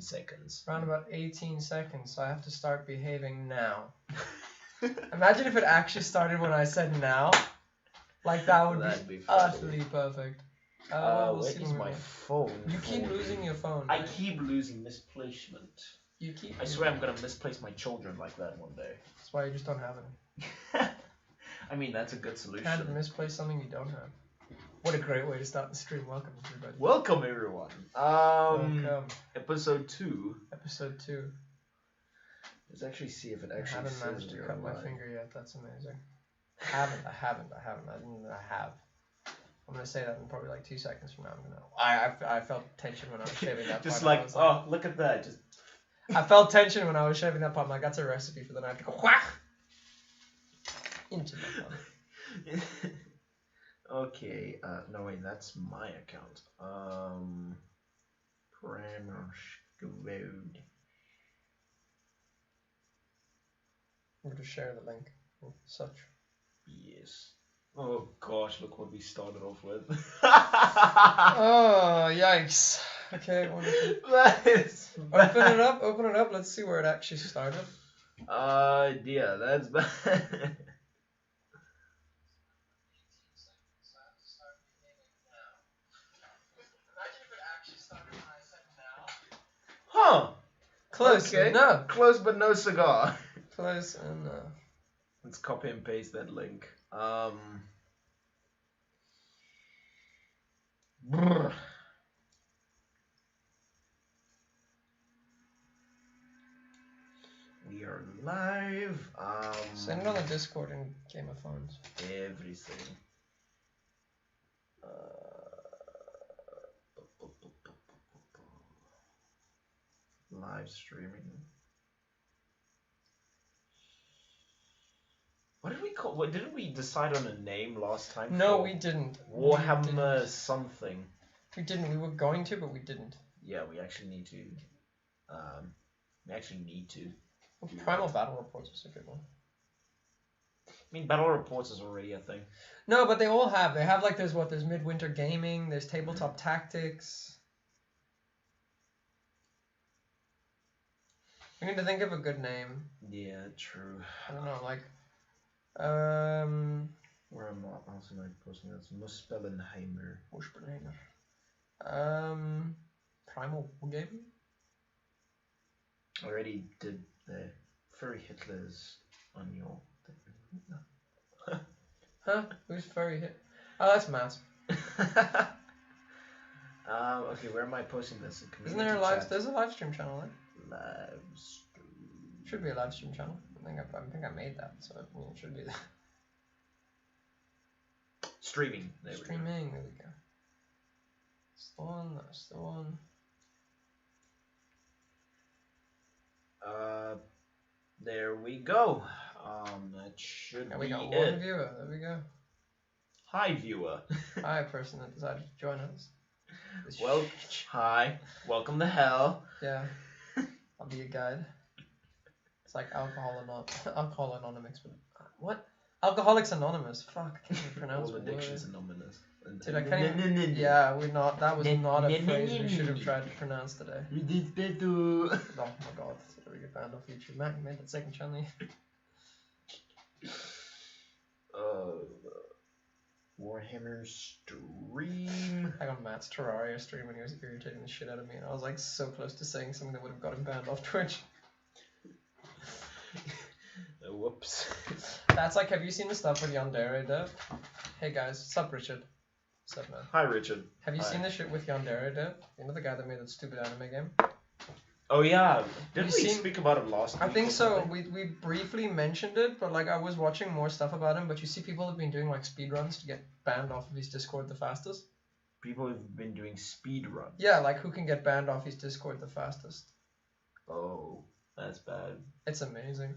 seconds. Around about 18 seconds, so I have to start behaving now. Imagine if it actually started when I said now. Like, that would be utterly perfect. Where is my phone? You keep losing your phone. I keep losing misplacement. I swear I'm gonna misplace my children like that one day. That's why you just don't have it. I mean, that's a good solution. Can't misplace something you don't have. What a great way to start the stream. Welcome, everybody. Welcome, everyone. Welcome. Episode 2. Episode 2. Let's actually see if it actually I haven't managed to cut my finger yet. That's amazing. I have. I'm gonna say that in probably like 2 seconds from now. I felt tension when I was shaving that part. Just like, oh, look at that. Just. I felt tension when I was shaving that part. I'm like, that's a recipe for the night. To go whack into my phone. Okay. No wait, that's my account. Grammar Road. I'm gonna share the link. Such. Yes. Oh gosh, look what we started off with. Oh, yikes. Okay, wonderful. Open it up, let's see where it actually started. Yeah, that's bad. Huh. Close, okay. No. Close but no cigar. Close and no. Let's copy and paste that link. Brr. We are live. Send it on the Discord in Game of Thrones. Everything. Live streaming. What did we call? What didn't we decide on a name last time? No, we didn't. Warhammer something. We didn't. We were going to, but we didn't. Yeah, we actually need to. Well, Primal Battle Reports was a good one. I mean, Battle Reports is already a thing. No, but they all have. They have like there's Midwinter Gaming. There's Tabletop Tactics. We need to think of a good name. Yeah, true. I don't know, like. Where am I also posting this? Muspellenheimer. Primal Gaming? Already did the furry Hitlers on your thing. Huh? Who's furry hit? Oh, that's Matt. Okay, where am I posting this? Isn't there a live? There's a live stream channel, right? Live stream. Should be a live stream channel. I think I made that, so it should be there. Streaming. There we go. Streaming. There we go. That's the one. That's the one. There we go. That should we be got it. one viewer. There we go. Hi, viewer. Hi, person that decided to join us. Well, hi. Welcome to hell. Yeah. I'll be a guide. It's like Alcohol Anonymous, but what? Alcoholics Anonymous. Fuck, I can't even pronounce All it. addictions anonymous. Dude, I can't even... Yeah, we're not... That was not a phrase we should have tried to pronounce today. Oh my god, so we get banned off YouTube. Matt, you made that second channel. Warhammer stream. I got Matt's Terraria stream and he was irritating the shit out of me, and I was like so close to saying something that would have got him banned off Twitch. Whoops. That's like, have you seen the stuff with Yandere Dev? Hey guys, what's up, Richard? What's up, man? Hi, Richard. Have you seen the shit with Yandere Dev? You know the guy that made that stupid anime game? Oh yeah, didn't we speak about it last week? I think so. We briefly mentioned it, but like I was watching more stuff about him. But you see, people have been doing like speedruns to get banned off of his Discord the fastest. People have been doing speedruns. Yeah, like who can get banned off his Discord the fastest. Oh, that's bad. It's amazing.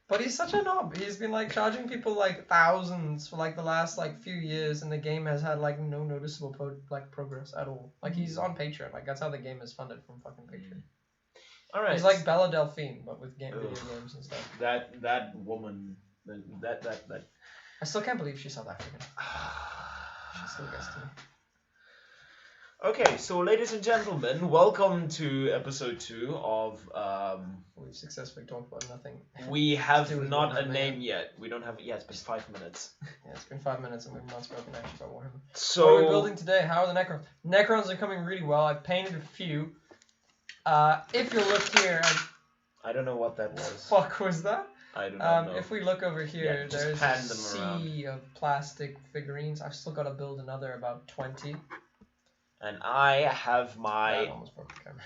But he's such a knob. He's been like charging people like thousands for like the last like few years, and the game has had like no noticeable progress at all. Like he's on Patreon. Like that's how the game is funded, from fucking Patreon. All right. He's like Bella Delphine, but with video games and stuff. That woman. That. I still can't believe she's South African. She still gets to me. Okay, so ladies and gentlemen, welcome to episode 2 of We've successfully talked about nothing. we have Still with not a Warhammer, name yet. We don't have it yet. It's been 5 minutes. Yeah, it's been 5 minutes and we've not spoken actually about Warhammer. So What are we building today? How are the Necrons? Necrons are coming really well. I've painted a few. If you look here, I don't know what that was. fuck was that? I do not know. If we look over here, Yeah, just there's pan a them around. sea of plastic figurines. I've still got to build another about 20. And I have I my almost broke the camera.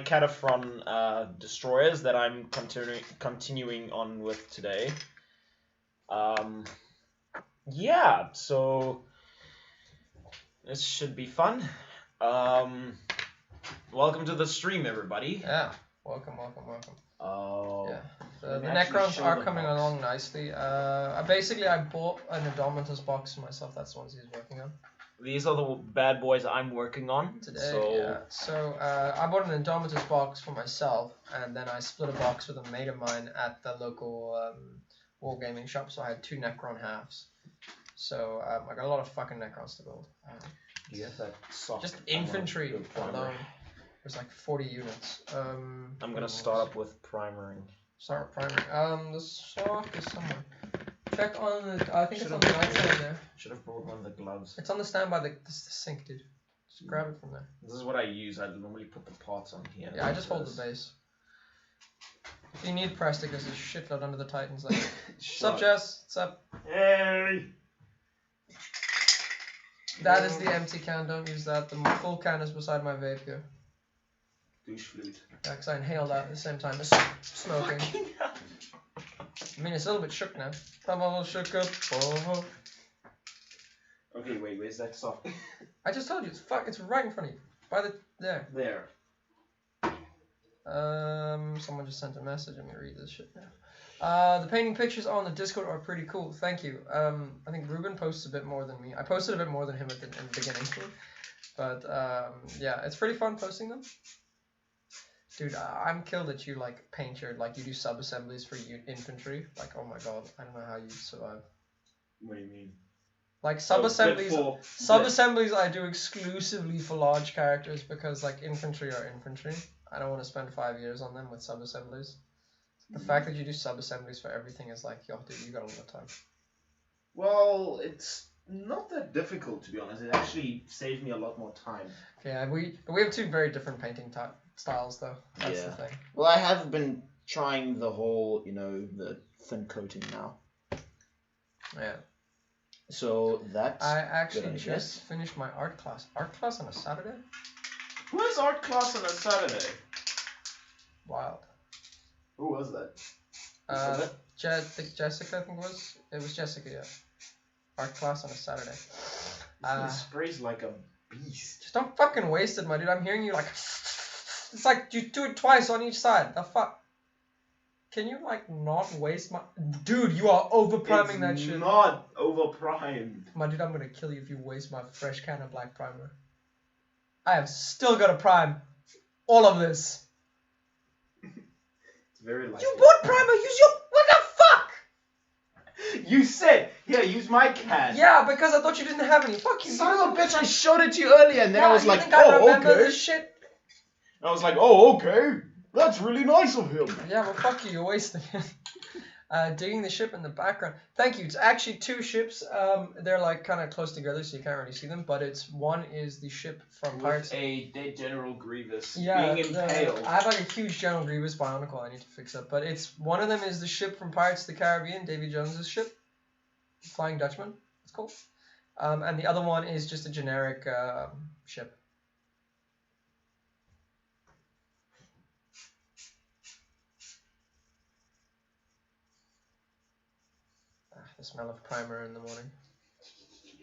Cataphren destroyers that I'm continuing on with today. Yeah, so this should be fun. Welcome to the stream, everybody. Yeah, welcome. Oh. Yeah, the Let me actually Necrons show are the coming box. along nicely. I bought an Indomitus box for myself. That's the ones he's working on These are the bad boys I'm working on today. So Yeah. So I bought an Indomitus box for myself, and then I split a box with a mate of mine at the local wargaming shop. So I had 2 Necron halves. So I got a lot of fucking Necrons to build. you have that soft Just infantry good primer. alone. There's like 40 units. I'm gonna start up with primering. Start priming. The sock is somewhere. Check on the. I think it's on Should've- the right side there. Should have brought one of the gloves. It's on the stand by the sink, dude. Just grab it from there. This is what I use. I normally put the parts on here. Yeah, I just hold the base. If you need plastic, there's a shitload under the Titans. Like, what's up, Jess? What's up? Hey! That is the empty can. Don't use that. The full can is beside my vape here. Douche flute. Yeah, because I inhaled that at the same time as smoking. I mean, it's a little bit shook now. I'm all shook up. Oh. Okay, wait, where's that sock? I just told you, it's right in front of you. By the there. There. Someone just sent a message. Let me read this shit now. The painting pictures on the Discord are pretty cool. Thank you. I think Ruben posts a bit more than me. I posted a bit more than him in the beginning. But yeah, it's pretty fun posting them. Dude, I'm killed that you like paint your you do sub assemblies for infantry. Like, oh my god, I don't know how you survive. What do you mean? Like sub assemblies. Oh, Sub assemblies I do exclusively for large characters because like infantry are infantry. I don't want to spend 5 years on them with sub assemblies. The fact that you do sub assemblies for everything is like, yo, dude, you got a lot of time. Well, it's not that difficult to be honest. It actually saves me a lot more time. Yeah, we have 2 very different painting styles though. That's the thing. Well, I have been trying the whole, the thin coating now. Yeah. So that's I actually good, I just guess. finished my art class. Art class on a Saturday? Who has art class on a Saturday? Wild. Who was that? Jessica, I think it was Jessica, yeah. Art class on a Saturday. He sprays like a beast. Just don't fucking waste it, my dude. I'm hearing you like... It's like you do it twice on each side. The fuck? Can you like not waste my... Dude, you are over-priming that shit. It's not over-primed. My dude, I'm gonna kill you if you waste my fresh can of black primer. I have still got to prime all of this. It's very light. You bought primer, use your... What the fuck? You said, here, use my can. Yeah, because I thought you didn't have any. Fuck you. Son of a bitch, I showed it to you earlier and then I was you like, think I oh, remember okay. this shit? I was like, oh, okay. That's really nice of him. Yeah, well, fuck you. You're wasting it. Digging the ship in the background. Thank you. It's actually 2 ships. They're like kind of close together, so you can't really see them. But one is the ship from With Pirates. a dead General Grievous Yeah, being impaled. I have like a huge General Grievous Bionicle I need to fix up. But one of them is the ship from Pirates of the Caribbean, Davy Jones's ship, Flying Dutchman. It's cool. And the other one is just a generic ship. The smell of primer in the morning.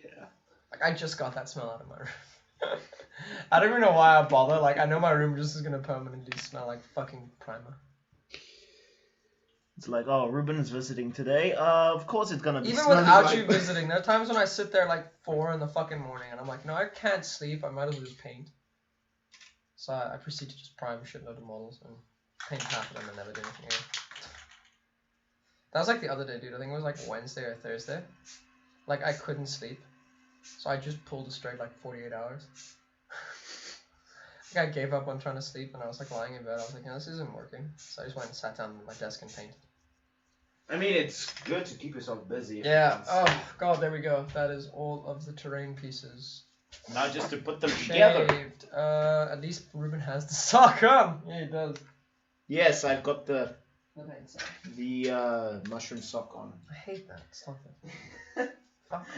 Yeah. Like, I just got that smell out of my room. I don't even know why I bother. Like, I know my room just is going to permanently smell like fucking primer. It's like, oh, Ruben's visiting today. Of course it's gonna be Even smelling without like... you visiting, there are times when I sit there like 4 in the fucking morning and I'm like, no, I can't sleep. I might as well just paint. So I proceed to just prime a shitload of models and paint half of them and never do anything else. That was like the other day, dude. I think it was like Wednesday or Thursday. Like, I couldn't sleep. So I just pulled a straight like 48 hours. I think I gave up on trying to sleep and I was like lying in bed. I was like, this isn't working. So I just went and sat down at my desk and painted. I mean, it's good to keep yourself busy. Yeah. Oh god, there we go. That is all of the terrain pieces. Now just to put them together. Shaved. At least Ruben has the sock on. Yeah, he does. Yes, I've got the Okay, mushroom sock on. I hate that. Stop it. Fuck.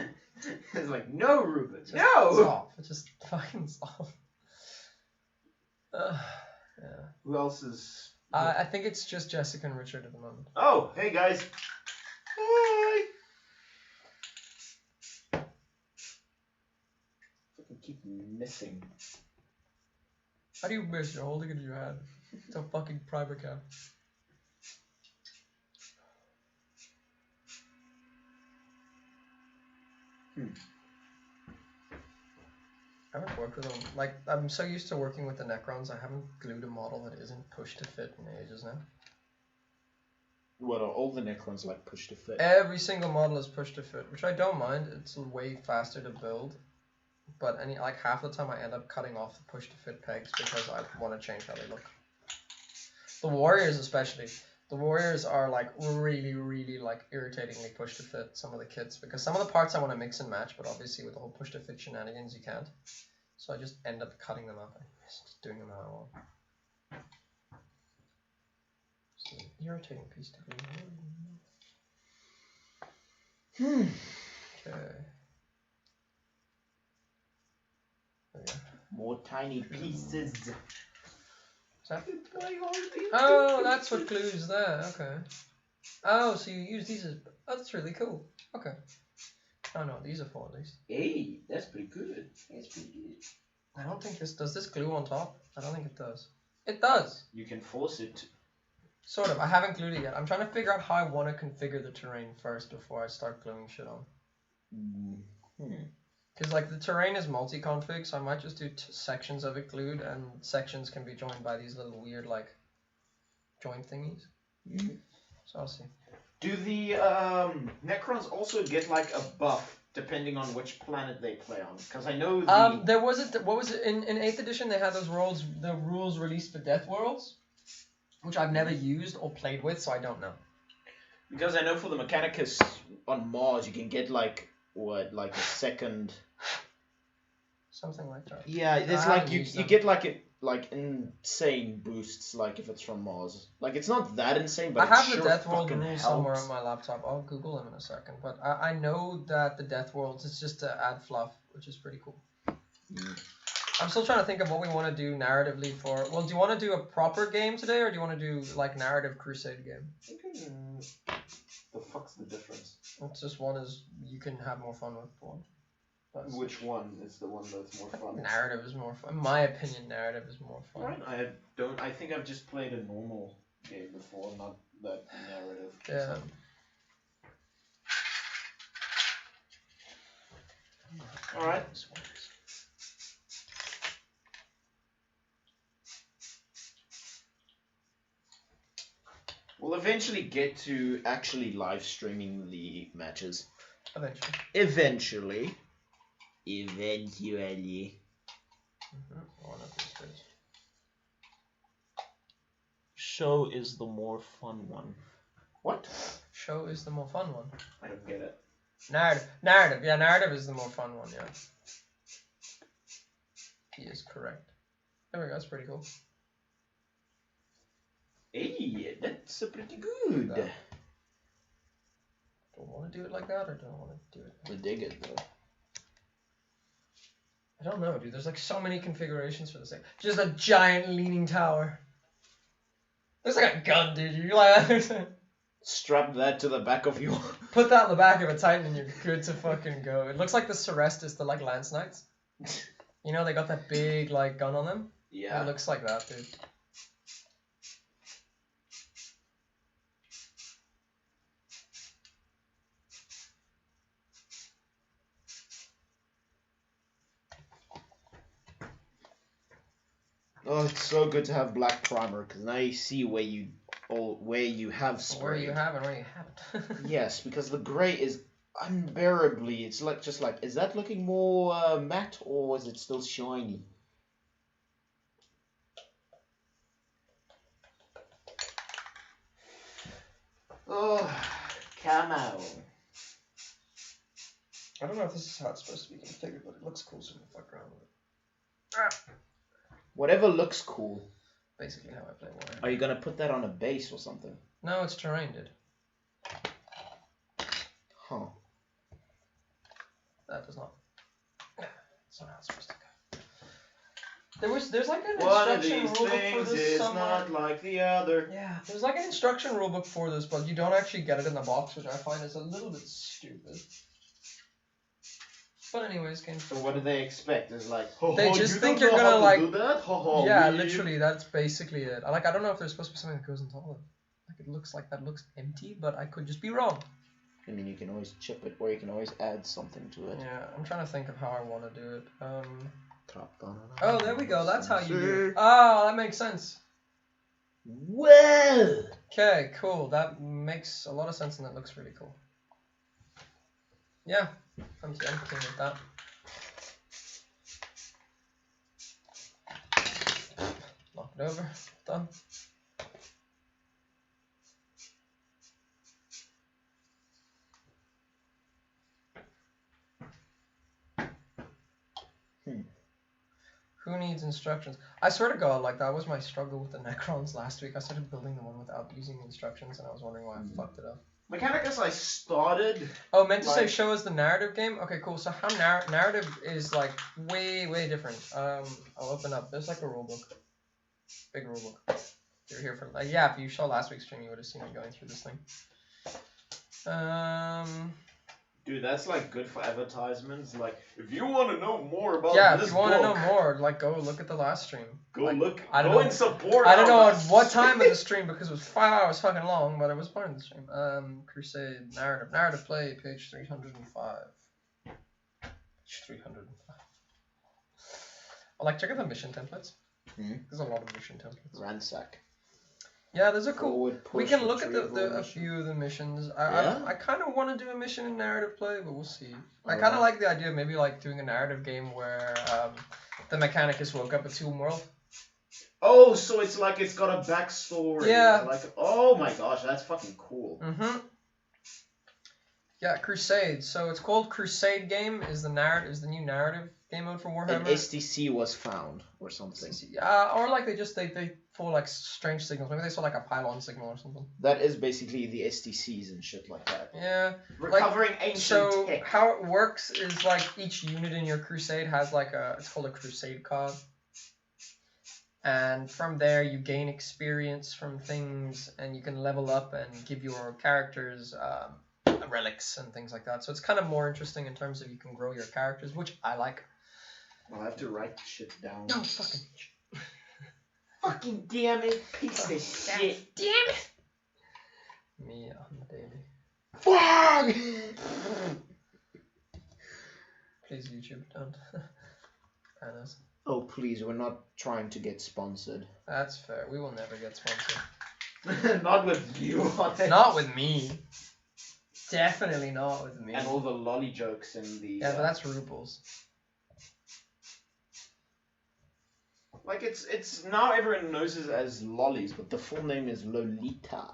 It's like, no, Ruben, Just no! Stop. Just fucking stop. Yeah. Who else is... I think it's just Jessica and Richard at the moment. Oh, hey guys. Hi. Fucking keep missing. How do you miss? You're holding it in your hand. It's a fucking primer cap. I haven't worked with them. Like, I'm so used to working with the Necrons, I haven't glued a model that isn't pushed to fit in ages now. What are all the Necrons like push to fit? Every single model is pushed to fit, which I don't mind. It's way faster to build. But half the time I end up cutting off the push to fit pegs because I want to change how they look. The Warriors especially. The Warriors are like really, really like irritatingly push to fit some of the kits because some of the parts I want to mix and match, but obviously with the whole push to fit shenanigans you can't. So I just end up cutting them up and just doing them how I want. It's an irritating piece to glue. Okay. There we go. More tiny pieces. Oh, that's what glues there. Okay. Oh, so you use these as... Oh, that's really cool. Okay. Oh, no, these are for at least. Hey, that's pretty good. That's pretty good. I don't think this... Does this glue on top? I don't think it does. It does. You can force it. Sort of. I haven't glued it yet. I'm trying to figure out how I want to configure the terrain first before I start gluing shit on. Because like the terrain is multi-config, so I might just do sections of it glued, and sections can be joined by these little weird like joint thingies. So I'll see. Do the Necrons also get like a buff depending on which planet they play on? Because I know the... there was what was it in 8th edition? They had those rules, the rules released for Death Worlds, which I've never used or played with, so I don't know. Because I know for the Mechanicus on Mars, you can get like what, like a second. Something like that. Yeah, there's like you get like insane boosts like if it's from Mars. Like it's not that insane, but I have it sure the Death World fucking rules helps. somewhere on my laptop. I'll Google them in a second, but I know that the Death Worlds is just to add fluff, which is pretty cool. I'm still trying to think of what we want to do narratively for. Well, do you want to do a proper game today, or do you want to do like narrative crusade game? The fuck's the difference? It's just one is you can have more fun with one. That's Which one is the one that's more fun? narrative is more fun. In my opinion, narrative is more fun. Alright, I think I've just played a normal game before, not that narrative. Yeah. Alright. We'll eventually get to actually live streaming the matches. Eventually. Eventually. One of these days. Show is the more fun one. What? Show is the more fun one. I don't get it. Narrative. Yeah, narrative is the more fun one. Yeah. He is correct. There we go. That's pretty cool. Hey, that's pretty good. Do I want to do it like that, or do I want to do it? I dig it though. I don't know, dude. There's like so many configurations for this thing. Just a giant leaning tower. Looks like a gun, dude. You like Strap that to the back of your. put that in the back of a Titan and you're good to fucking go. It looks like the Cerestus, the like Lance Knights. You know, they got that big like gun on them. Yeah. It looks like that, dude. Oh, it's so good to have black primer because now you see where you have spray. Where you have and where you haven't. Yes, because the gray is unbearably. It's like just like, is that looking more matte or is it still shiny? Oh, camo. I don't know if this is how it's supposed to be configured, but it looks cool, so I'm gonna fuck around with it. Whatever looks cool. Basically how I play Warhammer. Are you gonna put that on a base or something? No, it's terrain, dude. Huh. That does not. That's not how it's supposed to go. There's like an One of instruction these rulebook for things this is somewhere. not like the other. Yeah, there's like an instruction rulebook for this, but you don't actually get it in the box, which I find is a little bit stupid. But anyways, game. So what do they expect? Is like, They just you think don't you're know gonna how like. to do that? Yeah, weeb. literally, that's basically it. I don't know if there's supposed to be something that goes on top of it. Like it looks like that looks empty, but I could just be wrong. I mean, you can always chip it, or you can always add something to it. Yeah, I'm trying to think of how I want to do it. Oh, there we go. That's how you do it. Oh, that makes sense. Well. Okay, cool. That makes a lot of sense, and that looks really cool. Yeah, I'm keen with that. Knock it over. Done. Who needs instructions? I swear to God, like that was my struggle with the Necrons last week. I started building the one without using instructions, and I was wondering why I fucked it up. Mechanicus, I started. Oh, meant to say like- show us the narrative game. Okay, cool. So how narrative is like way different. I'll open up. There's like a rulebook, big rulebook. You're here for yeah. If you saw last week's stream, you would have seen me going through this thing. Dude, that's like good for advertisements. Like, if you want to know more about Yeah, this if you want to book, know more, like go look at the last stream. go like, look. I don't go know. and support. I don't know our at what time of the stream because it was 5 hours fucking long, but it was part of the stream. Crusade narrative play, page 305. Page 305. I like check out the mission templates. There's a lot of mission templates. Ransack. Yeah, there's a cool. Forward, We push, can look at retrieval a mission. few of the missions. Yeah? I kind of want to do a mission in narrative play, but we'll see. I kind Alright. of like the idea of maybe like doing a narrative game where the Mechanicus woke up at Tomb World. Oh, so it's like it's got a backstory. Yeah. Like, oh my gosh, that's fucking cool. Mm-hmm. Yeah, Crusade. So it's called Crusade Game. Is the new narrative game mode for Warhammer? An STC was found or something. Or like they follow like strange signals. Maybe they saw like a pylon signal or something. That is basically the STCs and shit like that. Yeah. Recovering ancient So tech. how it works is like each unit in your crusade has like it's called a crusade card. And from there you gain experience from things and you can level up and give your characters relics and things like that. So it's kind of more interesting in terms of you can grow your characters, which I like. I'll have to write shit down. No, fucking. Fucking damn it, piece of shit. Damn it! Me on the daily. Fuck! Please, YouTube, don't. Anna's. Oh, please, we're not trying to get sponsored. That's fair. We will never get sponsored. Not with you on it. Not with me. Definitely not with me. And all the lolly jokes in the. Yeah, but that's rubles. Like it's now everyone knows it as lollies, but But the full name is Lolita.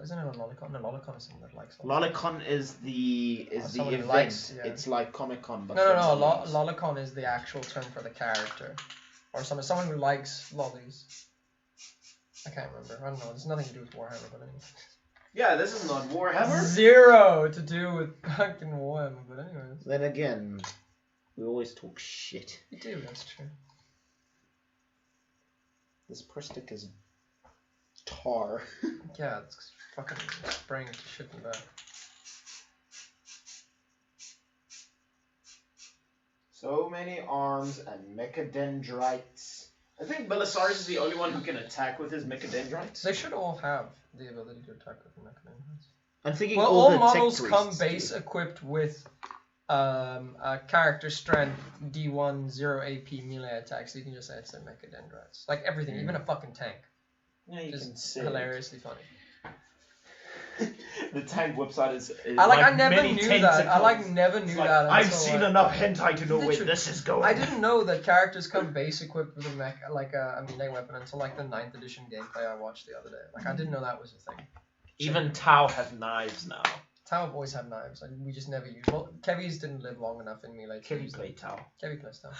Isn't it a lolicon? No, lolicon is someone that likes. Lolicon is the someone who event. likes, yeah. It's like Comic Con, but No. for lollies. Lolicon is the actual term for the character, or someone who likes lollies. I can't remember. I don't know. It's nothing to do with Warhammer, but anyway. Yeah, this is not Warhammer. Zero to do with fucking Warhammer, but anyways. Then again, we always talk shit. You do. That's true. This press stick is tar. Yeah, it's fucking spraying shit in the back. So many arms and mechadendrites. I think Belisarius is the only one who can attack with his mechadendrites. They should all have the ability to attack with the mechanisms. I'm thinking Well, all all the models tech come priests base do. equipped with a character strength D1 0 AP melee attack, so you can just say it's their mechadendrites. Like everything, even a fucking tank. Yeah, you Just can say hilariously funny. The tank whips out is I never many knew that. I tentacles. never It's knew like, that. I've until, seen like, enough hentai to know where literally, this is going. I didn't know that characters come base equipped with a mech, like a melee weapon until like the 9th edition gameplay I watched the other day. Like I didn't know that was a thing. Even Tau have knives now. Tau have always had knives. We just never used. Well, Kevy's didn't live long enough in melee. Kevin played Tau. Kevy plays Tau.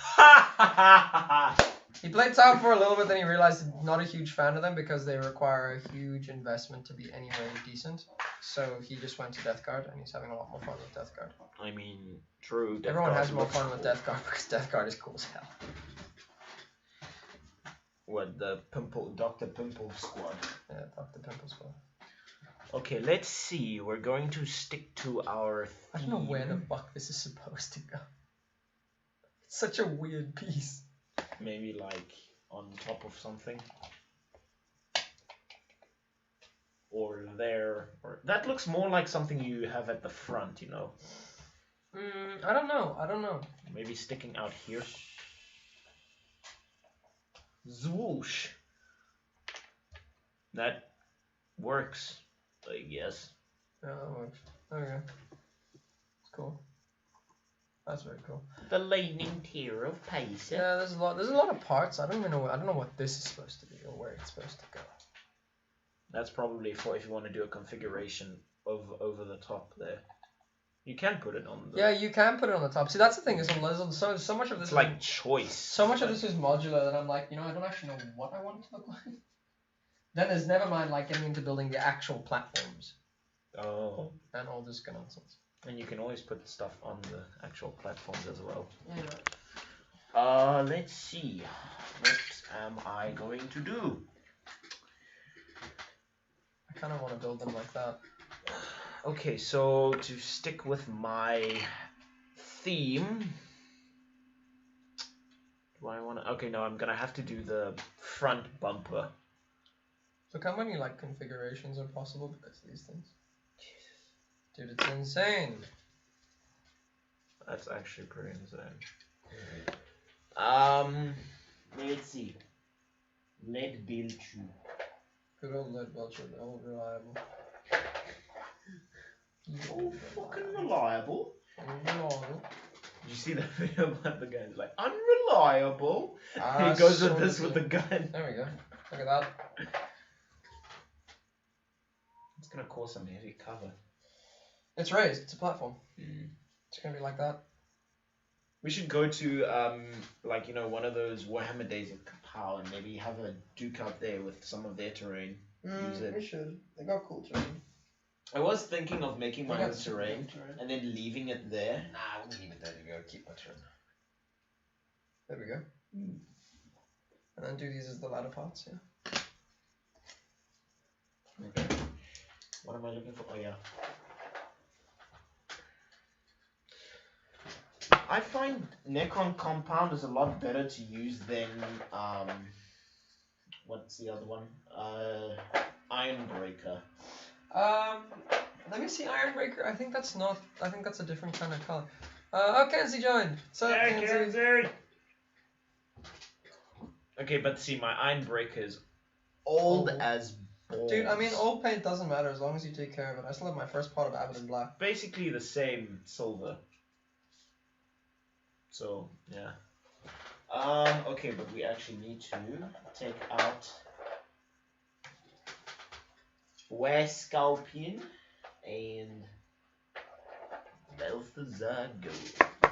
He played Tau for a little bit, then he realized he's not a huge fan of them because they require a huge investment to be anyway decent. So he just went to Death Guard, and he's having a lot more fun with Death Guard. I mean, true. Death Everyone Guard has more looks fun with cool. Death Guard because Death Guard is cool as hell. What, the Dr. Pimple Squad? Yeah, Dr. Pimple Squad. Okay, let's see. We're going to stick to our theme. I don't know where the fuck this is supposed to go. It's such a weird piece. Maybe like on top of something. Or there. Or that looks more like something you have at the front, you know. I don't know. Maybe sticking out here. Zwoosh. That works, I guess. Yeah, that works. Okay. It's cool. That's very cool. The lightning tier of Pacer. Yeah, there's a lot of parts. I don't know what this is supposed to be or where it's supposed to go. That's probably for if you want to do a configuration of over the top there. You can put it on the... Yeah, you can put it on the top. See, that's the thing. Is so much of this It's like choice. So much of this is modular that I'm like, I don't actually know what I want it to look like. Then there's never mind like getting into building the actual platforms. Oh. And all this kind of nonsense. And you can always put stuff on the actual platforms as well. Yeah. Let's see. What am I going to do? I kind of want to build them like that. Okay, so to stick with my theme, do I want to? Okay, no, I'm gonna have to do the front bumper. Look how many like configurations are possible because of these things. Dude, it's insane. That's actually pretty insane. Let's see. Lead build 2. Good old lead belcher, the old reliable. Oh, fucking reliable. Unreliable. Did you see that video about the guy who's like, unreliable? Ah, He goes with so this good. with the gun. There we go. Look at that. It's gonna cause some heavy cover. It's raised. It's a platform. Mm. It's gonna be like that. We should go to like one of those Warhammer days at Kapow and maybe have a duke out there with some of their terrain. Use it. We should. They got cool terrain. I was thinking of making my They own got super terrain cool terrain. and then leaving it there. Nah, we'll leave it there. You go. Keep my terrain. There we go. And then do these as the ladder parts. Yeah. Okay. What am I looking for? Oh yeah. I find Necron Compound is a lot better to use than what's the other one? Ironbreaker. Let me see Ironbreaker. I think that's not. I think that's a different kind of color. Oh, Kenzie joined. What's up, Kenzie? Okay, but see, my Ironbreaker is old as balls. Dude, I mean, old paint doesn't matter as long as you take care of it. I still have my first pot of Abaddon Black. Basically the same silver. So, yeah. Okay, but we actually need to take out Were Scorpion and Balthazar Go.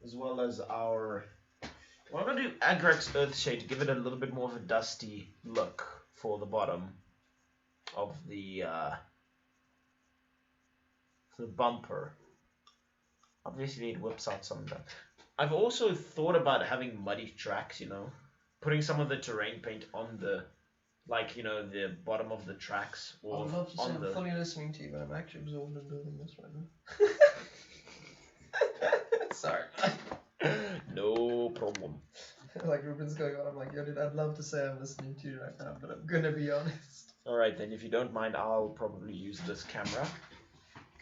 As well as our... Well, I'm going to do Agrax Earthshade to give it a little bit more of a dusty look for the bottom of the bumper. Obviously it whips out some of that. I've also thought about having muddy tracks, putting some of the terrain paint on the, the bottom of the tracks. Or I would love to say on I'm the... fully listening to you, but I'm actually absorbed in building this right now. Sorry. No problem. Like Ruben's going on, I'm like, yo dude, I'd love to say I'm listening to you right now, but I'm gonna be honest. Alright then, if you don't mind, I'll probably use this camera.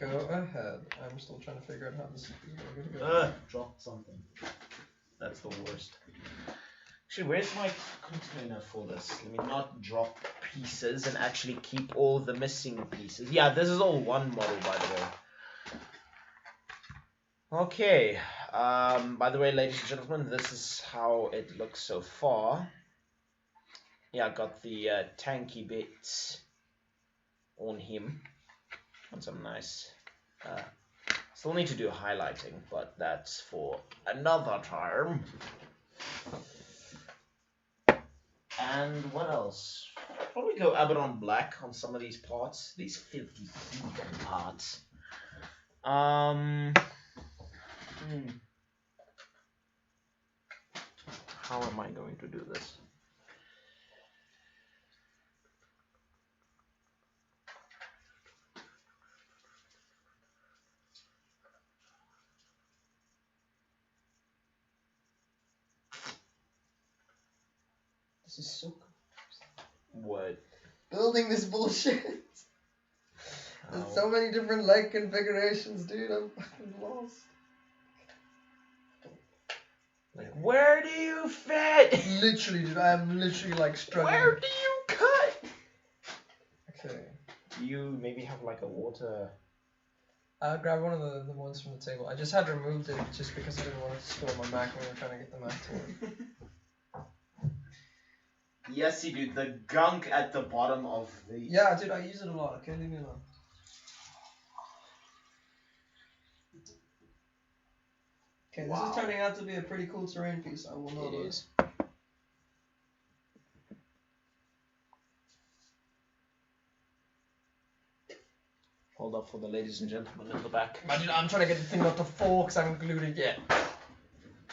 Go ahead. I'm still trying to figure out how this is going to go. Drop something. That's the worst. Actually, where's my container for this? Let me not drop pieces and actually keep all the missing pieces. Yeah, this is all one model, by the way. Okay. By the way, ladies and gentlemen, this is how it looks so far. Yeah, I got the tanky bits on him. And some nice... still need to do highlighting, but that's for another time. And what else? Probably go Abaddon Black on some of these parts. These filthy parts. How am I going to do this? This is so cool. What? Building this bullshit. There's so many different leg configurations, dude. I'm fucking lost. Like, where do you fit? Literally, dude. I am literally like struggling. Where do you cut? Okay. Do you maybe have like a water? I'll grab one of the ones from the table. I just had removed it just because I didn't want it to store my Mac when we were trying to get the Mac to work. Yes, you do. The gunk at the bottom of the... Yeah, dude, I use it a lot. Okay, leave me alone. Okay, this is turning out to be a pretty cool terrain piece. I will know It is. Hold up for the ladies and gentlemen in the back. Imagine I'm trying to get the thing not to fall because I haven't glued it yet.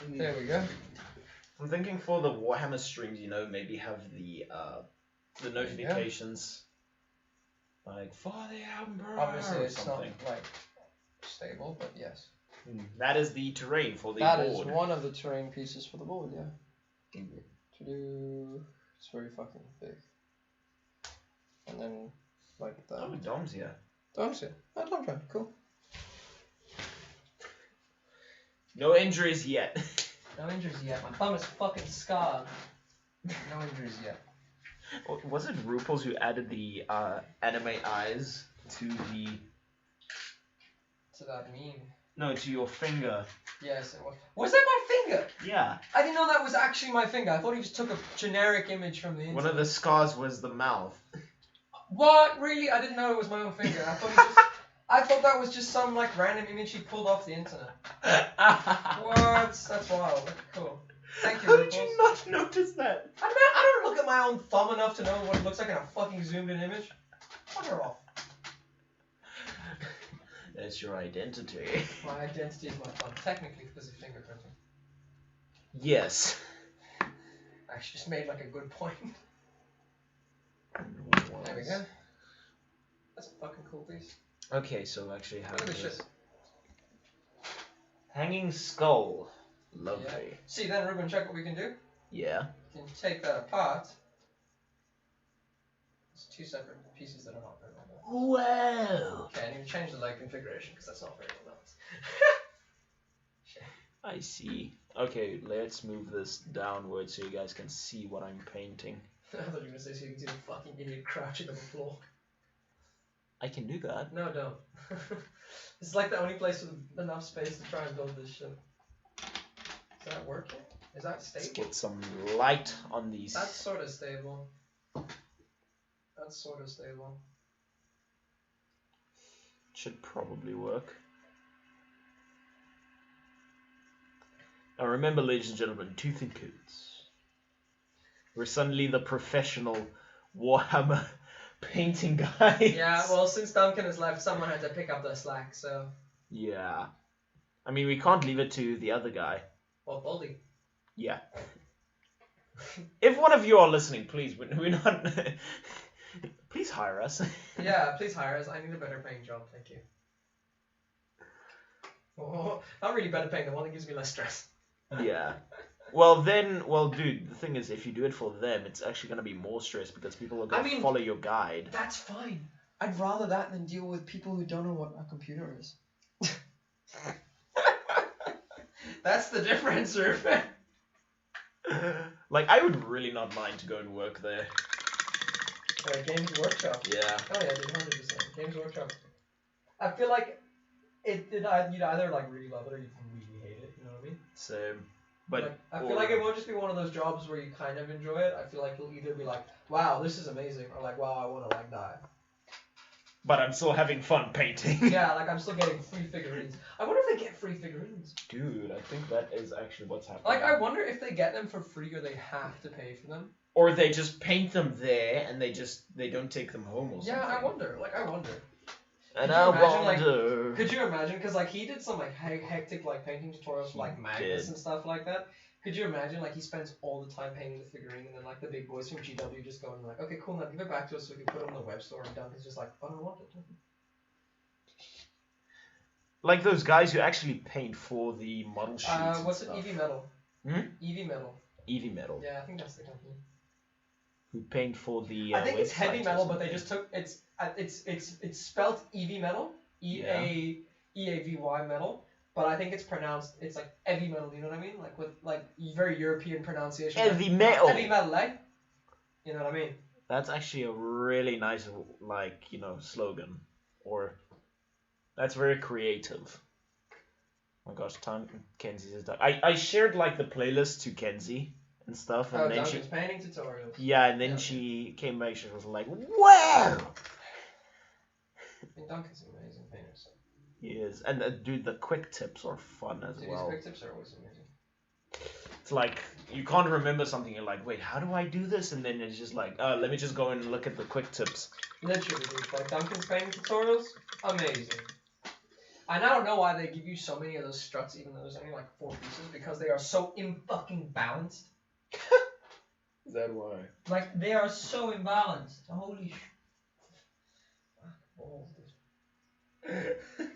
There we go. I'm thinking for the Warhammer streams, you know, maybe have the notifications like for the Emperor. Obviously, or it's something. not like stable, but yes. That is the terrain for the That board. is one of the terrain pieces for the board, yeah. Mhm. To do, it's very fucking big. And then, like that. Oh, Dom's here. Dom's here. Oh, Dom's right. Cool. No injuries yet. No injuries yet. My thumb is fucking scarred. No injuries yet. Was it Ruples who added the anime eyes to the... To that meme. No, to your finger. Yes, it was. Was that my finger? Yeah. I didn't know that was actually my finger. I thought he just took a generic image from the internet. One of the scars was the mouth. What? Really? I didn't know it was my own finger. I thought that was just some like random image he pulled off the internet. What? That's wild. Okay, cool. Thank you, How Ripples. did you not notice that? I don't look at my own thumb enough to know what it looks like in a fucking zoomed in image. Fuck her off. That's your identity. My identity is my thumb. Technically, because of fingerprinting. Yes. I actually just made like a good point. There we go. That's a fucking cool piece. Okay, so actually how Look at this this... shit. Hanging skull. Lovely. Yeah. See then, Ruben, check what we can do. Yeah. You can take that apart. It's two separate pieces that are not very well done. Wow. Okay, I need to change the leg configuration because that's not very well done. I see. Okay, let's move this downward so you guys can see what I'm painting. I thought you were going to say so you can see the fucking idiot crouching on the floor. I can do that. No, don't. It's like the only place with enough space to try and build this shit. Is that working? Is that Let's stable? get some light on these. That's sort of stable. That's sort of stable. Should probably work. Now remember, ladies and gentlemen, two thinkers. We're suddenly the professional Warhammer painting guys. Yeah, well, since Duncan has left, someone had to pick up the slack, so... Yeah. I mean, we can't leave it to the other guy. Well, Baldy. Yeah. If one of you are listening, please, we're not... Please hire us. Yeah, please hire us. I need a better paying job, thank you. Oh, not really better paying, the one that gives me less stress. Yeah. Well, dude, the thing is, if you do it for them, it's actually going to be more stress because people are going to follow your guide. That's fine. I'd rather that than deal with people who don't know what a computer is. That's the difference, Ruben. Like, I would really not mind to go and work there. Games Workshop. Yeah. Oh yeah, dude, 100%. Games Workshop. I feel like you'd either like really love it or you'd really hate it. You know what I mean? Same. But like, I feel like it won't just be one of those jobs where you kind of enjoy it. I feel like you'll either be like, wow, this is amazing, or like, wow, I want to like die. But I'm still having fun painting. Yeah, like I'm still getting free figurines. I wonder if they get free figurines. Dude, I think that is actually what's happening. Like, I wonder if they get them for free or they have to pay for them. Or they just paint them there and they don't take them home or something. Yeah, I wonder. And Could you imagine? Because like he did some like hectic like painting tutorials for like Magnus and stuff like that. Could you imagine like he spends all the time painting the figurine and then like the big boys from GW just going like, okay, cool, now give it back to us so we can put it on the web store, and Duncan's just like, oh, I don't want it. Like those guys who actually paint for the model sheets. What's it? EV Metal. EV Metal. EV Metal. Yeah, I think that's the company. Who paint for the? I think it's Heavy Metal, but they just took it's spelled EV Metal, EAVY Metal, but I think it's pronounced like Heavy Metal. You know what I mean? Like with like very European pronunciation. Heavy Metal. Heavy Metal, eh? You know what I mean? That's actually a really nice slogan, or that's very creative. Oh my gosh, Kenzie is done. I shared like the playlist to Kenzie and stuff, and then Duncan's painting tutorials. Yeah, and then she came back. She was like, "Wow!" I mean, Duncan's an amazing painter. So. He is, and dude, the quick tips are fun as well. Quick tips are always amazing. It's like you can't remember something. You're like, wait, how do I do this? And then it's just like, let me just go and look at the quick tips. Literally, dude. Like Duncan's painting tutorials, amazing. I now don't know why they give you so many of those struts, even though there's only like 4 pieces, because they are so fucking balanced. Is that why? Like, they are so imbalanced. Holy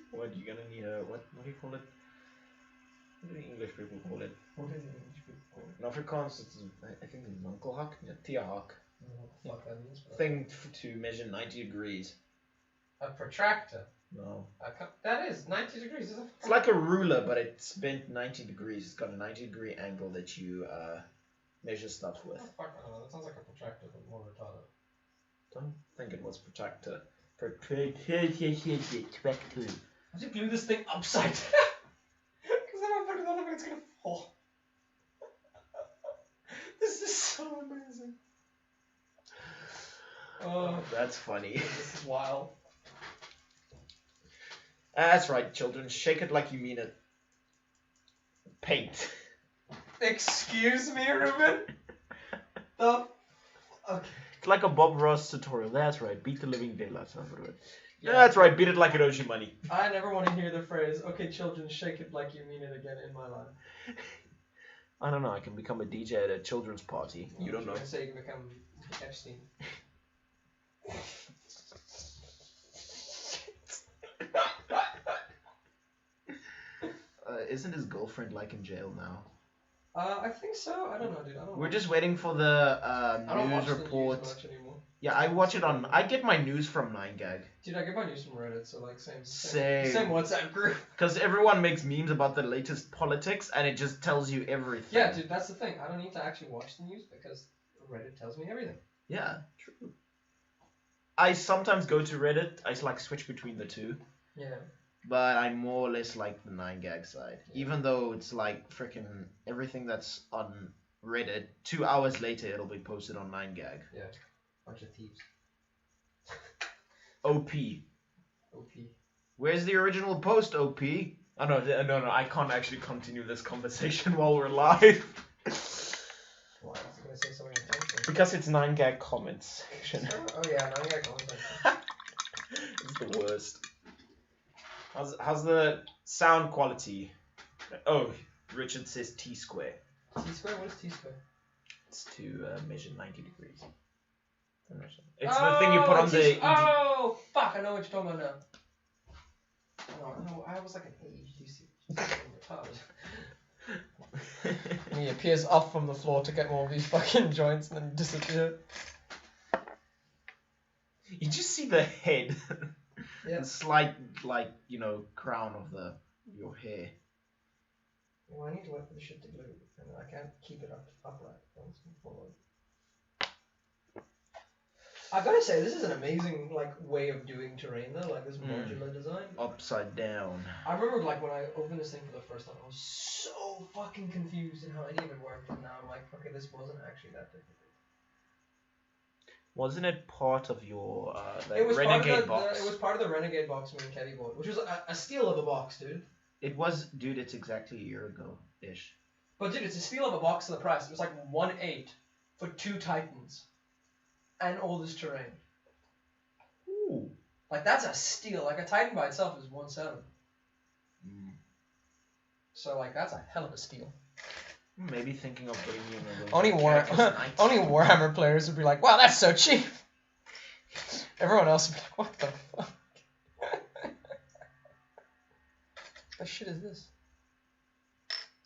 What, you're gonna need what do you call it? What do the English people call it? What do the English people call it? In Afrikaans, I think it's Munkelhak, Tierhak. I don't know what the fuck that means. But Thing to measure 90 degrees. a protractor. No. That is 90 degrees. It's like a ruler, but it's bent 90 degrees. It's got a 90-degree angle that you measure stuff with. Oh, fuck, I don't know. That sounds like a protractor, but more retarded. Don't think it was protractor. Protractor. I have to glue this thing upside down. Because if I put it on it, it's gonna fall. This is so amazing. Oh, that's funny. This is wild. That's right, children. Shake it like you mean it. Paint. Excuse me, Ruben? Okay. It's like a Bob Ross tutorial. That's right. Beat the living daylights out of it. Yeah, that's right. Beat it like Hiroshi Money. I never want to hear the phrase, okay, children, shake it like you mean it again in my life. I don't know. I can become a DJ at a children's party. You don't know. I say you can become Epstein. Isn't his girlfriend like in jail now? I think so. I don't know, dude. I don't. We're just waiting for the news report. The news much anymore. Yeah, I watch it on. I get my news from 9gag. Dude, I get my news from Reddit, so like same WhatsApp group. Because everyone makes memes about the latest politics, and it just tells you everything. Yeah, dude, that's the thing. I don't need to actually watch the news because Reddit tells me everything. Yeah, true. I sometimes go to Reddit. I like switch between the two. Yeah. But I more or less like the 9gag side. Yeah. Even though it's like freaking everything that's on Reddit, 2 hours later it'll be posted on 9gag. Yeah. Bunch of thieves. OP. Where's the original post, OP? Oh, no, I can't actually continue this conversation while we're live. Why? I was going to say something intentional. Because it's 9gag comments section. Oh yeah, 9gag comments. It's the worst. How's the sound quality? Oh, Richard says T-square. T-square? What is T-square? It's to measure 90 degrees. It's the thing you put on the... Oh, fuck, I know what you're talking about now. No, I was like an ADHD. He appears off from the floor to get more of these fucking joints and then disappear. You just see the head. Yeah. The slight, crown of your hair. Well, I need to wait for the shit to glue, and I can't keep it upright. I gotta say, this is an amazing way of doing terrain though, like this modular design. Upside down. I remember when I opened this thing for the first time, I was so fucking confused in how any of it worked, and now I'm like, okay, this wasn't actually that difficult. Wasn't it part of your Renegade box? It was part of the Renegade box me and Kevy bought, which was a steal of a box, dude. It was, dude. It's exactly a year ago-ish. But dude, it's a steal of a box for the price. It was like 1.8 for 2 Titans, and all this terrain. Ooh. That's a steal. A Titan by itself is 1.7. So that's a hell of a steal. Maybe thinking of bringing in only Warhammer players would be like, wow, that's so cheap. Everyone else would be like, what the fuck? What shit is this?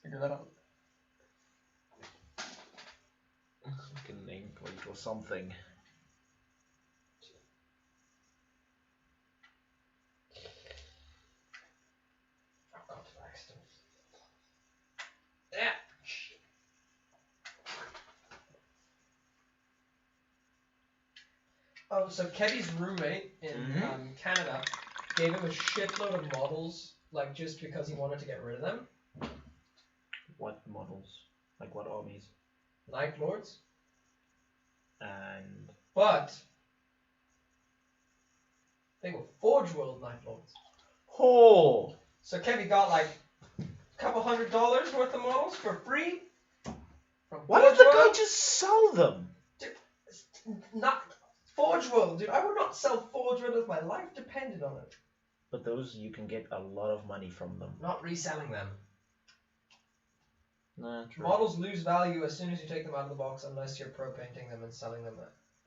Figure that out. Fucking nameplate or something. Yeah. Oh, so Kevy's roommate in Canada gave him a shitload of models, just because he wanted to get rid of them. What models? Like what armies? Night Lords. And... But they were Forge World Night Lords. Oh! So Kevy got a couple $100 worth of models for free. Why did the guy just sell them? Dude, not Forge World, dude. I would not sell Forge World if my life depended on it. But those, you can get a lot of money from them. Not reselling them. Nah, true. Models lose value as soon as you take them out of the box unless you're pro painting them and selling them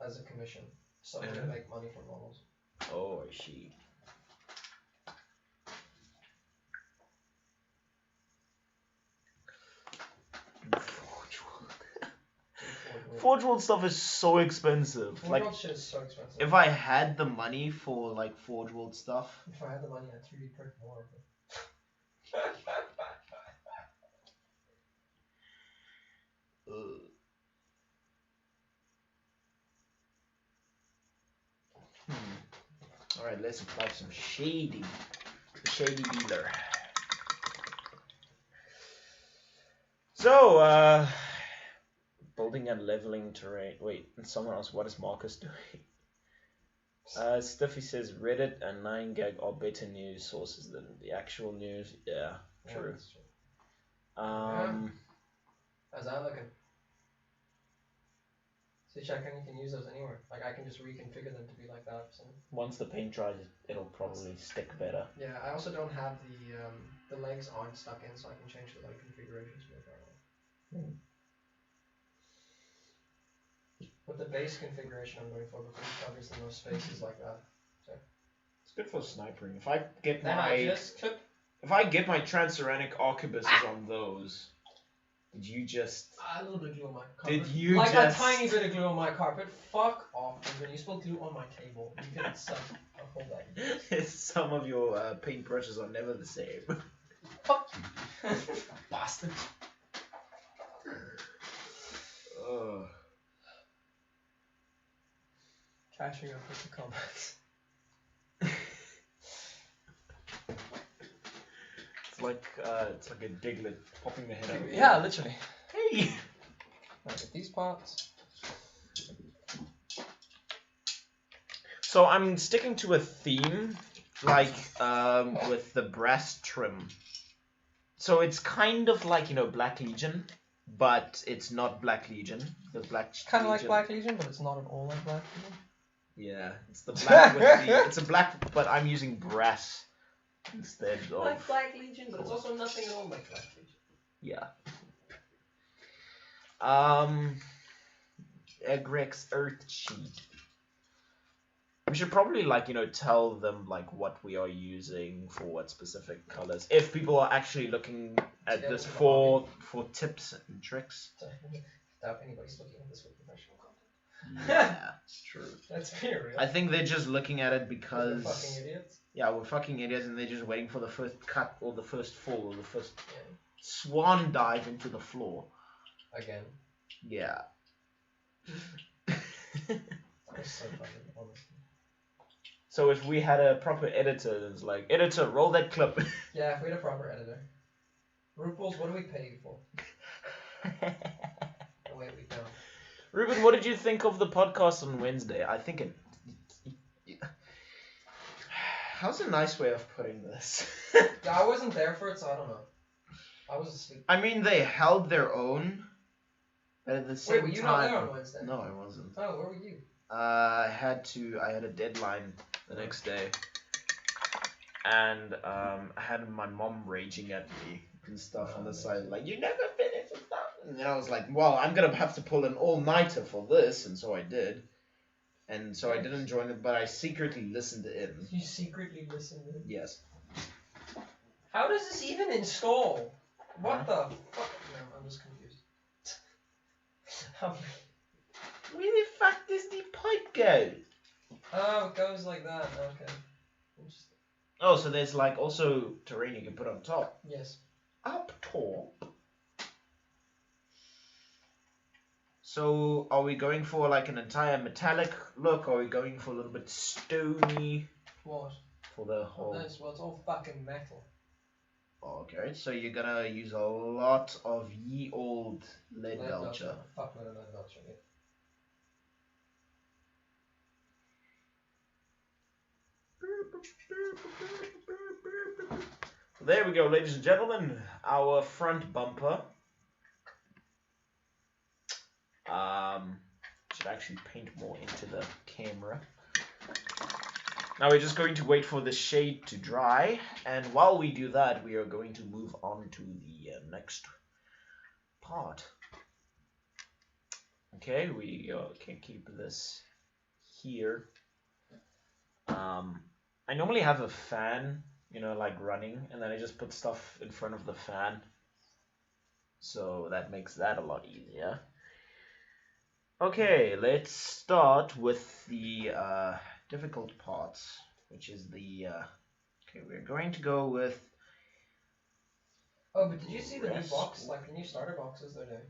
as a commission. Someone to make money from models. Oh, I see. Forge World stuff is so expensive. Forge World shit is so expensive. If I had the money for Forge World stuff. If I had the money, I'd 3D print more of it. Alright, let's apply some shady dealer. So, building and leveling terrain. Wait, and somewhere else, what is Marcus doing? Stiffy says Reddit and 9gag are better news sources than the actual news. Yeah, true. How's that looking? See, check, and you can use those anywhere. I can just reconfigure them to be like that. So. Once the paint dries, it'll probably stick better. Yeah, I also don't have the legs aren't stuck in, so I can change the leg configurations more thoroughly. But the base configuration I'm going for because it covers the most spaces like that. So. It's good for snipering. If I get my transuranic arquebuses on those. Did you just... A little bit of glue on my carpet. Did you a tiny bit of glue on my carpet. Fuck off. When you spill glue on my table, you can suck a whole bag. Some of your paintbrushes are never the same. Fuck you. Bastard. Catching up with the comments. It's like a diglet popping the head out. Yeah, literally. Hey! I'll get these parts. So I'm sticking to a theme, with the brass trim. So it's kind of like, Black Legion, but it's not Black Legion. The Black kind of like Black Legion, but it's not at all like Black Legion. Yeah, it's the black with the... It's a black, but I'm using brass instead of... Like Black Legion, but it's also nothing at all like Black Legion. Yeah. Egrex Earth Sheet. We should probably, tell them, what we are using for what specific colors. If people are actually looking at this for tips and tricks. Without anybody's looking at this for professional content. Yeah, it's true. That's very real. I think they're just looking at it because... We're fucking idiots. Yeah, we're fucking idiots and they're just waiting for the first cut or the first fall or the first... swan dive into the floor. Again. Yeah. That was so funny, honestly. So if we had a proper editor, it's like, editor, roll that clip. Yeah, if we had a proper editor. RuPaul's, what do we pay you for? Oh wait, we don't. Ruben, what did you think of the podcast on Wednesday? I think it... How's a nice way of putting this? Yeah, I wasn't there for it, so I don't know. I was asleep. I mean, they held their own, but at the same time... Wait, were you not there on Wednesday? No, I wasn't. Oh, where were you? I had a deadline the next day, and I had my mom raging at me and stuff on the side, like, you never finish and stuff. And then I was like, well, I'm gonna have to pull an all-nighter for this, and so I did. And so I didn't join it, but I secretly listened in. You secretly listened in? Yes. How does this even install? What the fuck? No, I'm just confused. Where the fuck does the pipe go? Oh, it goes like that. Okay. Interesting. Oh, so there's like also terrain you can put on top. Yes. Up top. So are we going for like an entire metallic look? Or are we going for a little bit stony? What? For the whole... Nice. Well, it's all fucking metal. Okay, so you're gonna use a lot of ye old lead belcher. Fuck no, lead belcher. Yeah. There we go, ladies and gentlemen. Our front bumper. Should actually paint more into the camera. Now we're just going to wait for the shade to dry, and while we do that, we are going to move on to the next part. Okay, we can keep this here. I normally have a fan, you know, like running, and then I just put stuff in front of the fan. So that makes that a lot easier. Okay, let's start with the difficult parts, which is the... okay, we're going to go with... Oh, but did you see the new box, like the new starter boxes they're doing?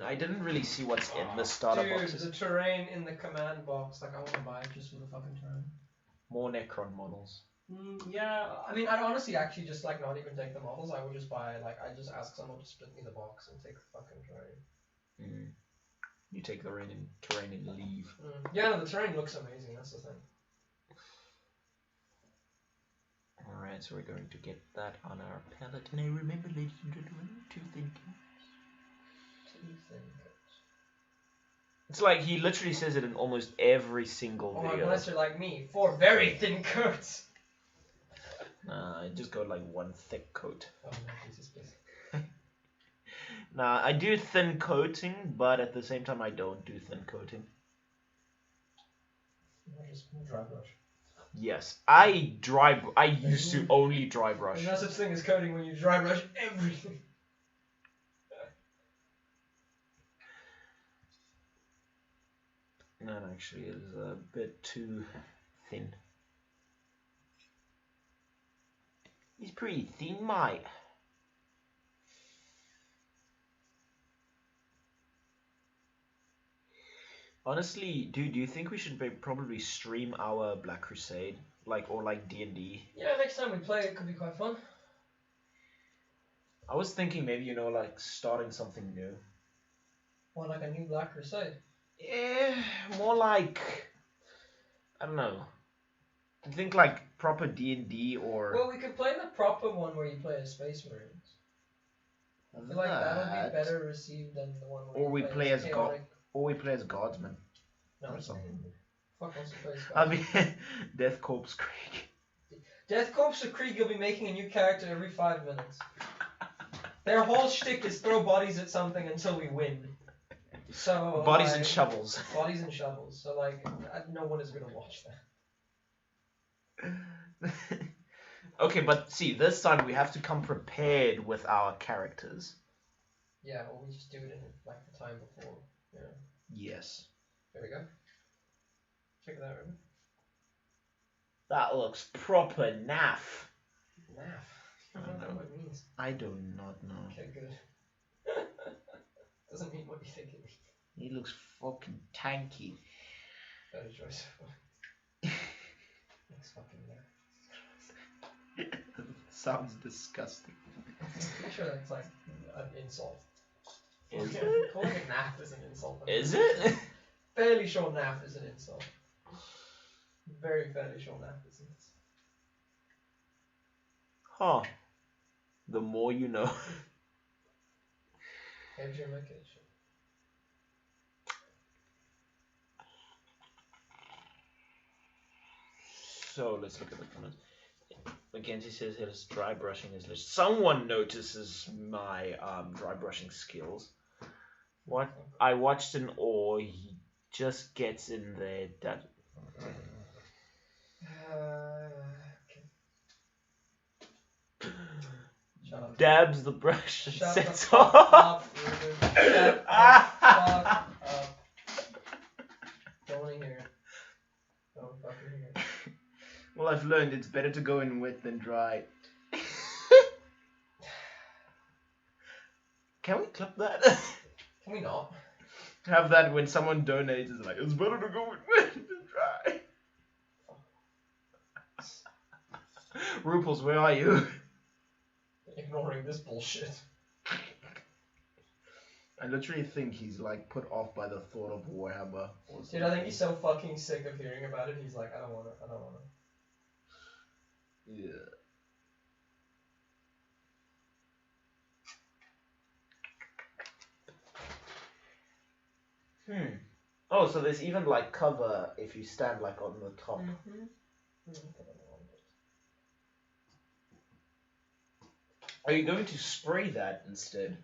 I didn't really see what's in the starter boxes. The terrain in the command box, like I want to buy it just for the fucking terrain. More Necron models. Yeah, I mean, I'd honestly actually just like not even take the models. I would just buy, like, I just ask someone to split me the box and take the fucking terrain. You take the terrain and leave. Yeah, no, the terrain looks amazing. That's the thing. Alright, so we're going to get that on our palette. And I remember, ladies and gentlemen, 2 thin coats. 2 thin coats. It's like he literally says it in almost every single video. Unless you're like me, 4 very thin coats. Nah, I just go like 1 thick coat. Oh no, Jesus, please. Nah, I do thin coating, but at the same time I don't do thin coating. I just dry brush. Yes, I used to only dry brush. There's no such thing as coating when you dry brush everything. That actually is a bit too thin. He's pretty thin, mate. Honestly, dude, do you think we should probably stream our Black Crusade, or like D&D? Yeah, next time we play, it could be quite fun. I was thinking maybe, you know, like starting something new. Or like a new Black Crusade. Yeah, more like, I don't know. I think like proper D&D or... Well, we could play the proper one where you play as Space Marines. I feel like that'll be better received than the one where we play as chaotic. Or we play as Guardsmen. No, Or something. Fuck wants to play as I mean, Death Corps Krieg. Death Corps of Krieg, you'll be making a new character every 5 minutes. Their whole shtick is throw bodies at something until we win. So Bodies and shovels. Bodies and shovels. So like, no one is gonna watch that. Okay, but see, this time we have to come prepared with our characters. Yeah, well, we just do it in like the time before. Yeah. Yes. There we go. Check it out, Ruben. That looks proper naff. Naff. I don't know what it means. means? I do not know. Okay, good. Doesn't mean what you think it means. He looks fucking tanky. Better choice. Looks fucking there. Sounds disgusting. I'm pretty sure that's like an insult. Is Yeah, it? calling it naff is an insult. Is it? Fairly short naff is an insult. Very fairly short naff is an insult. Huh. The more you know. Education. So let's look at the comments. Mackenzie says his dry brushing is legit. Someone notices my dry brushing skills. What? I watched an or he just gets in there. That. Okay. Shut up. Dabs the brush and Shut sets the fuck off. up, Ruben. Shut the fuck up. Don't wanna hear it. Don't fucking hear it. Well, I've learned it's better to go in wet than dry. Can we clip that? Can we not? Have that when someone donates, it's like, it's better to go in wet than dry. Ruples, where are you? Ignoring this bullshit. I literally think he's like put off by the thought of Warhammer. Or Dude, I think he's so fucking sick of hearing about it, he's like, I don't wanna. Yeah. Oh, so there's even like cover if you stand like on the top. Are you going to spray that instead?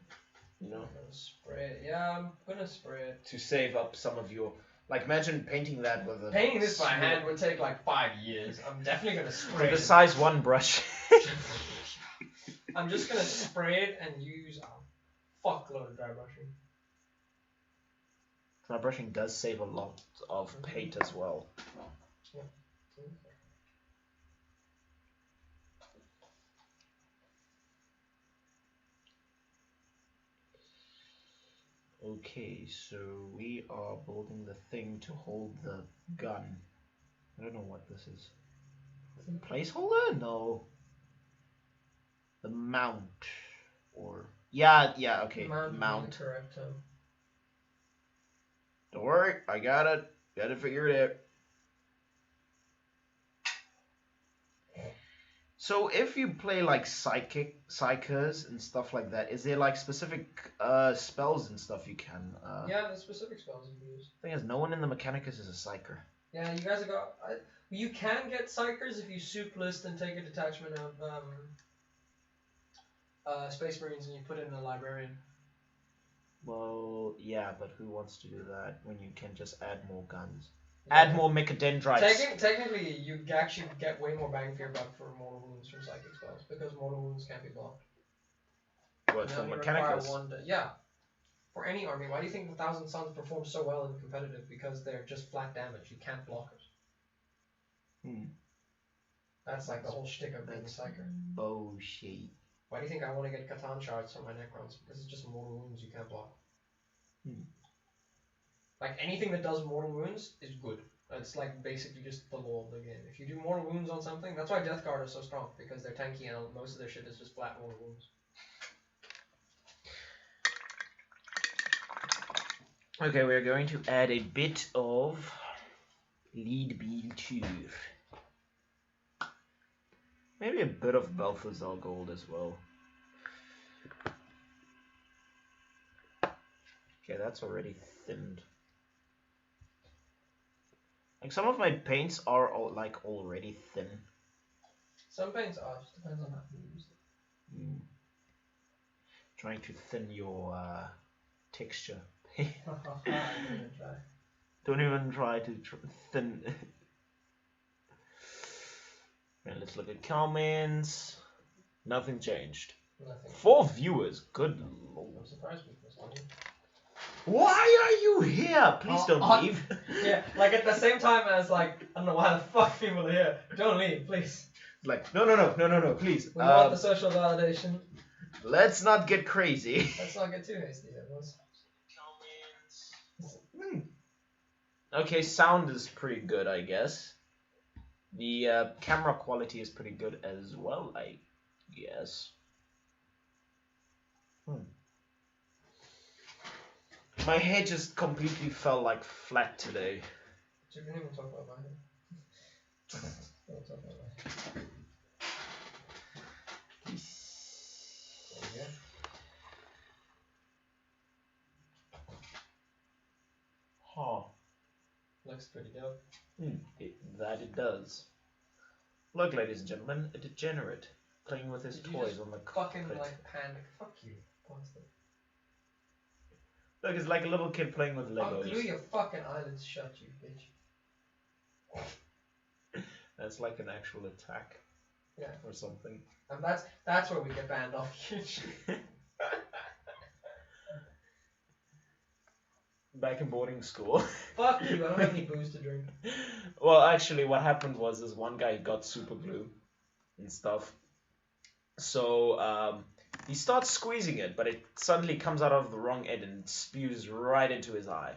You know, I'm gonna spray it. Yeah, I'm gonna spray it. to save up some of your. Like, imagine painting that with a. Painting this by hand would take like 5 years. I'm definitely gonna spray With a it. size 1 brush. I'm just gonna spray it and use a fuckload of dry brushing. Dry brushing does save a lot of paint as well. Okay, so we are building the thing to hold the gun. I don't know what this is. Placeholder? No. The mount. Or. Yeah, okay. Mount. Correct. Don't worry, I got it. Got it figured out. So if you play like psychers and stuff like that, is there like specific spells and stuff you can? Yeah, the specific spells you can use. Thing is, no one in the Mechanicus is a psyker. Yeah, you guys have got. You can get psychers if you soup list and take a detachment of Space Marines and you put it in a librarian. Well, yeah, but who wants to do that when you can just add more guns? Yeah. Add more mechadendrites. Technically, you actually get way more bang for your buck for mortal wounds from psychic spells because mortal wounds can't be blocked. What, for Mechanicus? Yeah. For any army, why do you think the Thousand Suns perform so well in competitive? Because they're just flat damage. You can't block it. That's like the whole shtick of being a psyker. Bullshit. Why do you think I want to get Catan shards on my Necrons? Because it's just mortal wounds you can't block. Like anything that does mortal wounds is good. It's like basically just the law of the game. If you do mortal wounds on something, that's why Death Guard is so strong, because they're tanky and most of their shit is just flat mortal wounds. Okay, we're going to add a bit of lead beature. Maybe a bit of Balthazar gold as well. Okay, that's already thinned. Like some of my paints are like already thin. Some paints are, just depends on how you use it. Trying to thin your texture. Don't even try to thin. And let's look at comments. Nothing changed. Nothing. 4 viewers. Good lord. I'm surprised people still here. Why are you here? Please don't leave. Yeah, like at the same time as like, I don't know why the fuck people are here. Don't leave, please. Like, no, please. We want the social validation. Let's not get crazy. Let's not get too hasty, there, boys. Okay, sound is pretty good, I guess. The camera quality is pretty good as well, I guess. My head just completely fell like flat today. You didn't even talk about my head. Don't talk about my head. Yeah. Huh. Looks pretty dope. That it does. Look, ladies and gentlemen, a degenerate playing with his toys on the fucking carpet. like panic. Fuck you, bastard. Look, it's like a little kid playing with I'll Legos. glue your fucking eyelids shut, you bitch. That's like an actual attack. Yeah. Or something. And that's where we get banned off YouTube. Back in boarding school. Fuck you, I don't have any booze to drink. Well, actually, what happened was this one guy got super glue and stuff. So he starts squeezing it, but it suddenly comes out of the wrong end and spews right into his eye.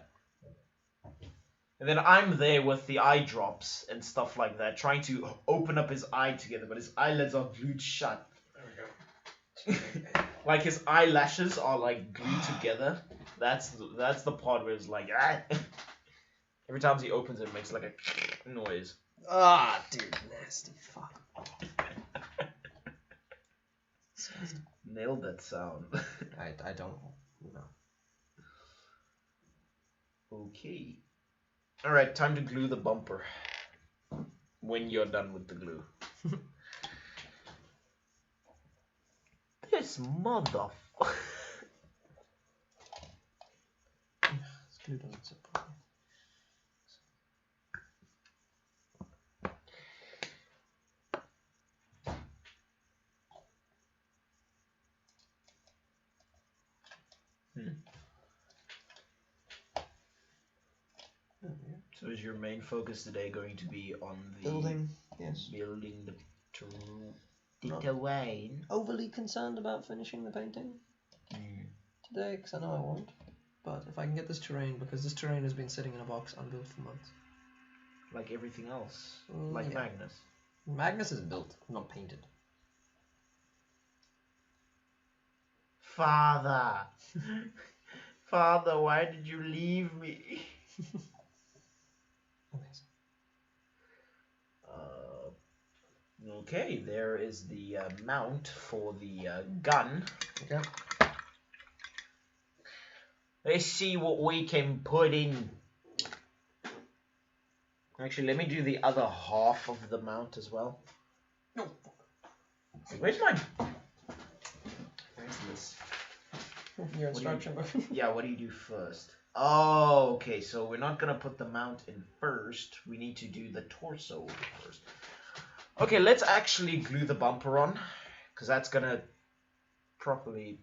And then I'm there with the eye drops and stuff like that, trying to open up his eye together, but his eyelids are glued shut. There we go. Like his eyelashes are like glued together. That's the part where it's like ah. Every time he opens it, it makes like a noise. Ah, dude, nasty fuck. Nailed that sound. I don't know. Okay. Alright, time to glue the bumper. When you're done with the glue. This motherfucker. It's glued on its own. So is your main focus today going to be on the Building, yes. Building the Not terrain. overly concerned about finishing the painting today, because I know I won't. But if I can get this terrain, because this terrain has been sitting in a box unbuilt for months. Like everything else. Like Yeah. Magnus. Magnus is built, not painted. Father. Father, why did you leave me? Okay, there is the mount for the gun. Okay. Let's see what we can put in. Actually, let me do the other half of the mount as well. No. Where's my... Where's this? Your instruction book. Yeah, what do you do first? Oh, okay, so we're not going to put the mount in first. We need to do the torso first. Okay, let's actually glue the bumper on, because that's going to properly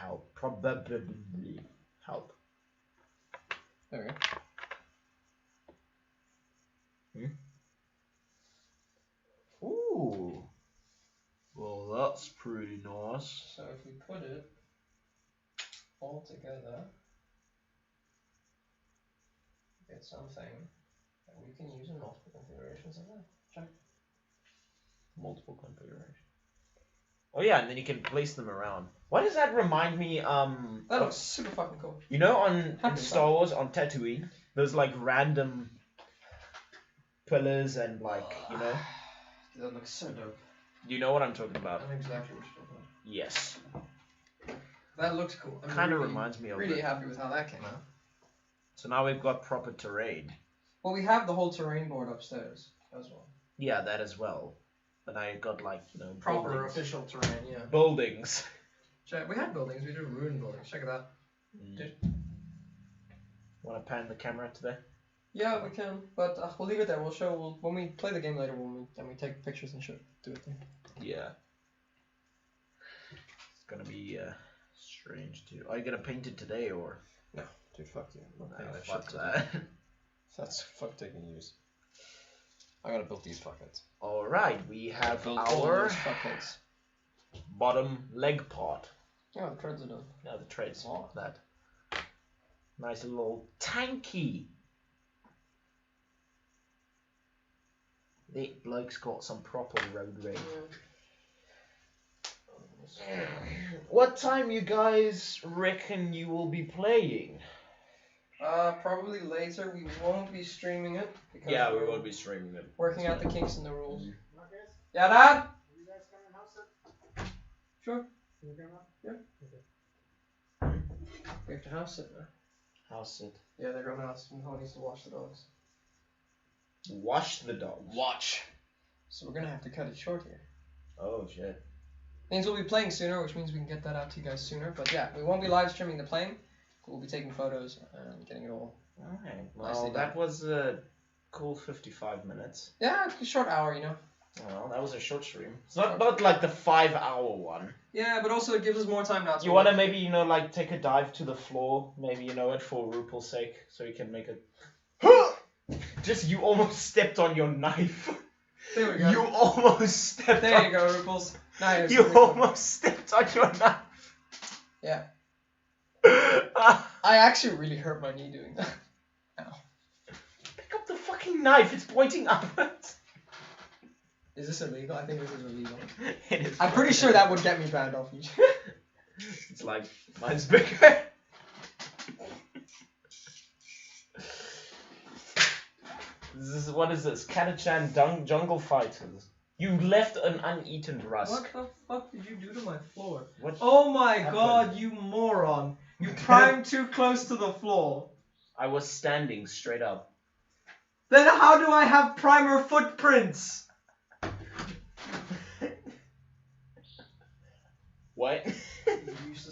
help. Probably help. There we go. Ooh. Well, that's pretty nice. So if we put it all together, get something that we can use in multiple configurations of that. Check. Multiple configurations. Oh yeah, and then you can place them around. Why does that remind me? That looks super fucking cool. You know, on Happy Star Wars on Tatooine, there's like random pillars and like That looks so dope. you know what I'm talking about. I know exactly what you're talking about. Yes. That looks cool. I'm Kind of really, reminds me of really it. happy with how that came out. So now we've got proper terrain. Well, we have the whole terrain board upstairs as well. Yeah, that as well. But I got like Proper buildings. official terrain, yeah. Buildings. Check. We have buildings. We do ruined buildings. Check it out. Dude. Want to pan the camera today? Yeah, we can, but we'll leave it there. We'll show when we play the game later. When we take pictures and shit. Do it there. Yeah. It's gonna be strange too. Are you gonna paint it today or? No, dude, fuck you. I'm not paying that fuck shit today. that. That's fuck taking use. I gotta build these fuckheads. All right, we have Build all our those fuckheads. bottom leg part. Yeah, the treads are done. Yeah, the treads. Oh. That. Nice little tanky. The bloke's got some proper road rage. Yeah. What time you guys reckon you will be playing? Probably later. We won't be streaming it. Because Yeah, we we're won't be streaming it. working out the kinks and the rules. Okay. Yeah, Dad? Are you guys coming house it? Sure. Can you come up? Yeah. Okay. We have to house sit now. House it. Yeah, they're going out. Ho needs to watch the dogs. Wash the dogs. Watch. So we're gonna have to cut it short here. Oh shit. Means we'll be playing sooner, which means we can get that out to you guys sooner. But yeah, we won't be live streaming the playing. We'll be taking photos and getting it all. Alright. Well, Nicely that was a cool 55 minutes. Yeah, a short hour, you know. Well, that was a short stream. It's not like the 5-hour one. Yeah, but also it gives us more time now to. You wanna maybe, you know, like take a dive to the floor, maybe, you know, it for Rupal's sake, so you can make it. Just you almost stepped on your knife. There we go. You almost stepped There on you go, Ripples. Nice. You almost stepped on your knife. Yeah. I actually really hurt my knee doing that. Ow. Pick up the fucking knife, it's pointing upwards. Is this illegal? I think this is illegal. It is I'm pretty sure that would get me banned off YouTube. It's like, mine's bigger. What is this? Catachan Jungle Fighters. You left an uneaten rusk. What the fuck did you do to my floor? What Oh my happened? god, you moron. You primed too close to the floor. I was standing straight up. Then how do I have primer footprints? What?